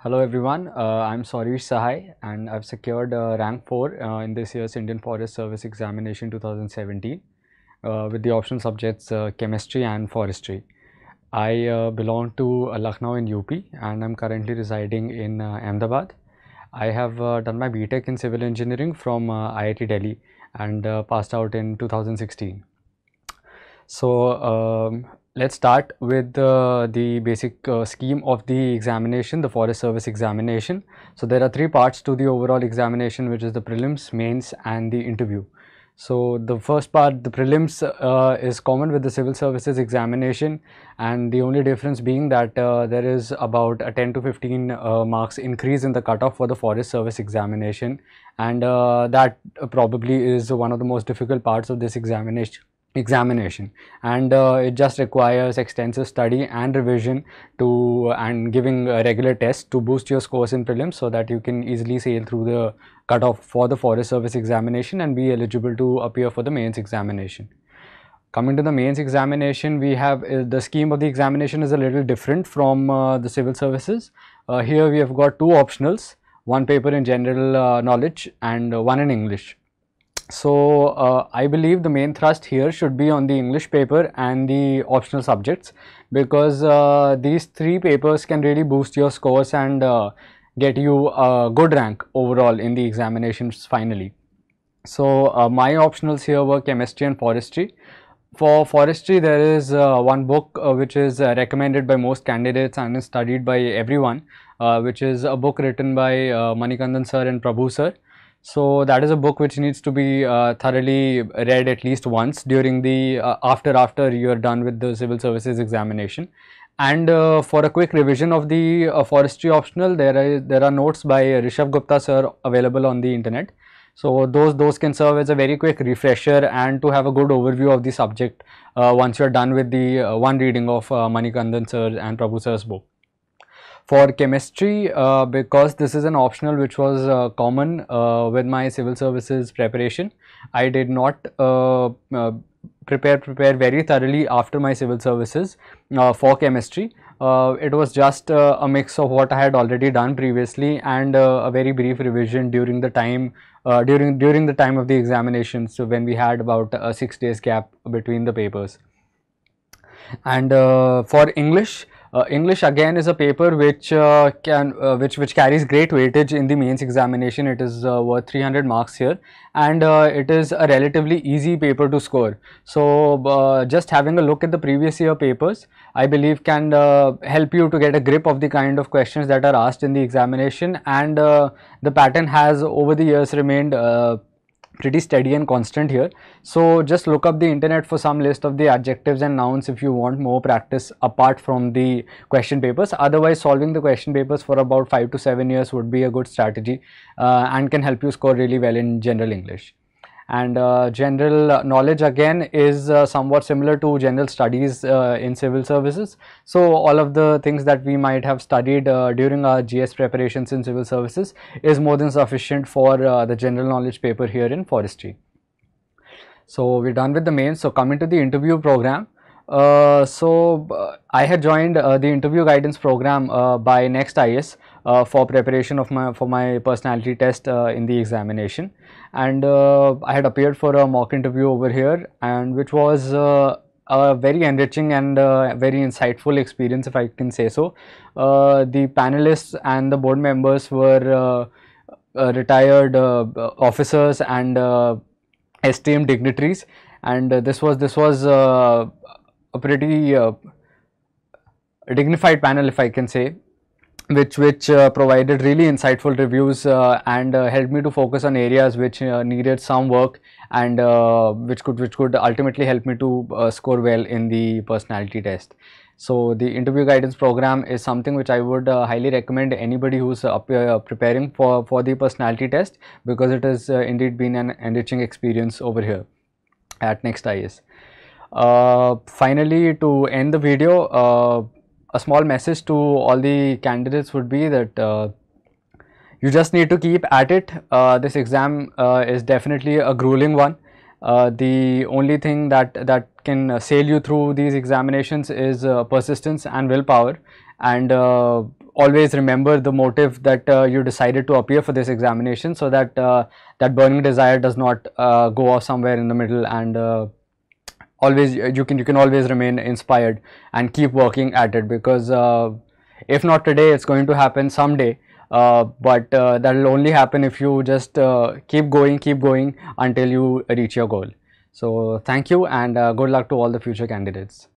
Hello everyone, I'm Saureesh Sahai and I've secured rank 4 in this year's Indian Forest Service Examination 2017 with the optional subjects chemistry and forestry. I belong to Lucknow in UP and I'm currently residing in Ahmedabad. I have done my BTech in civil engineering from IIT Delhi and passed out in 2016. So let's start with the basic scheme of the examination, the Forest Service examination. So there are three parts to the overall examination, which is the prelims, mains and the interview. So the first part, the prelims, is common with the civil services examination, and the only difference being that there is about a 10 to 15 marks increase in the cutoff for the Forest Service examination, and that probably is one of the most difficult parts of this examination, and it just requires extensive study and revision and giving regular tests to boost your scores in prelims so that you can easily sail through the cutoff for the Forest Service examination and be eligible to appear for the mains examination. Coming to the mains examination, we have the scheme of the examination is a little different from the civil services. Here we have got two optionals, one paper in general knowledge and one in English. So I believe the main thrust here should be on the English paper and the optional subjects, because these three papers can really boost your scores and get you a good rank overall in the examinations finally. So my optionals here were chemistry and forestry. For forestry, there is one book which is recommended by most candidates and is studied by everyone, which is a book written by Manikandan sir and Prabhu sir. So that is a book which needs to be thoroughly read at least once during the after you are done with the civil services examination. And for a quick revision of the forestry optional, there are notes by Rishabh Gupta sir available on the internet. So those can serve as a very quick refresher and to have a good overview of the subject once you are done with the one reading of Manikandan sir and Prabhu sir's book. For chemistry, because this is an optional which was common with my civil services preparation, I did not prepare very thoroughly after my civil services for chemistry. It was just a mix of what I had already done previously and a very brief revision during the time during the time of the examination. So when we had about a 6 days gap between the papers. And for English, English again is a paper which which carries great weightage in the mains examination. It is worth 300 marks here, and it is a relatively easy paper to score. So just having a look at the previous year papers, I believe can help you to get a grip of the kind of questions that are asked in the examination, and the pattern has over the years remained pretty steady and constant here. So just look up the internet for some list of the adjectives and nouns if you want more practice apart from the question papers. Otherwise, solving the question papers for about 5 to 7 years would be a good strategy and can help you score really well in general English. And general knowledge again is somewhat similar to general studies in civil services. So all of the things that we might have studied during our GS preparations in civil services is more than sufficient for the general knowledge paper here in forestry. So we're done with the mains. So coming to the interview program. I had joined the interview guidance program by NextIAS for preparation of my personality test in the examination, and I had appeared for a mock interview over here, and which was a very enriching and very insightful experience, if I can say so. The panelists and the board members were retired officers and esteemed dignitaries, and this was a pretty dignified panel, if I can say, which provided really insightful reviews and helped me to focus on areas which needed some work and which could ultimately help me to score well in the personality test. So the interview guidance program is something which I would highly recommend anybody who's preparing for the personality test, because it has indeed been an enriching experience over here at NextIAS. Finally, to end the video, a small message to all the candidates would be that you just need to keep at it. This exam is definitely a grueling one. The only thing that can sail you through these examinations is persistence and willpower, and always remember the motive that you decided to appear for this examination, so that that burning desire does not go off somewhere in the middle, and always you can always remain inspired and keep working at it, because if not today, it's going to happen someday. But that will only happen if you just keep going until you reach your goal. So thank you, and good luck to all the future candidates.